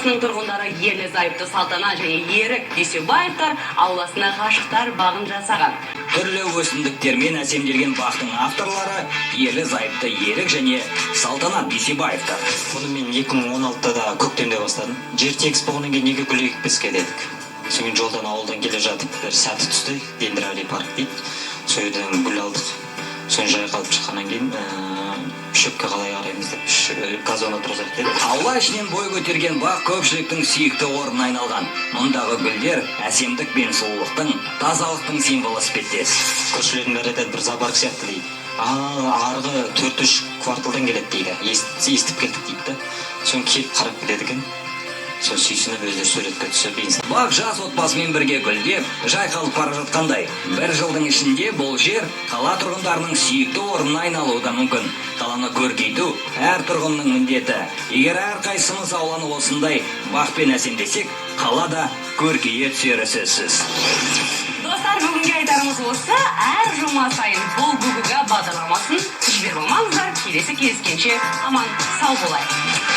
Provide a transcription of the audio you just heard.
тұрғындары ерлі зайыпты Салтанат және Ерік Дүйсебаевтар ауласына ғашықтар бағын жасаған. Түрлі өсімдіктермен әсемделген бақтың авторлары ерлі зайыпты Ерік және Салтанат Дүйсебаевтар. Бұны мен 2016-да көктемде бастадым. Жер тегіс болғаннан кейін неге гүл екпеске дедік. Соң жолдан ауылдан келе жатып, бір сәті түсті, Дендрали парк дейді. Сол жерден гүл алдық. Соң жай қалып шыққаннан кейін шөпке қалай қараймыз деп газон отырғызайық дедік. Аула ішінен бой көтерген бақ көпшіліктің сүйікті орнына айналған. Мұндағы гүлдер әсемдік пен сұлулықтың, тазалықтың символы іспеттес. Көршілердің бәрі айтады, бір зоопарк сияқты дейді. Арғы 4-3 кварталдан келеді дейді. Естіп келдік дейді. Соң келіп қарап кетеді екен. Сол сүйсініп өздері суретке түсіп инстаграмда. Бақ жас отбасымен бірге гүлдеп, жайқалып бара жатқандай. Бір жылдың ішінде бұл жер қала тұрғындарының сүйікті орнына айналуы да мүмкін. Қаланы көркейту әр тұрғынның міндеті. Егер әрқайсымыз ауланы осындай бақпен әсемдесек, қала да көркейе түсері сөзсіз. Достар, бүгінге айтарымыз осы. Әр жұма сайын бұл бүгігі бағдарламасын жібермей қоймаңыздар. Келесі кездескенше аман сау болайық.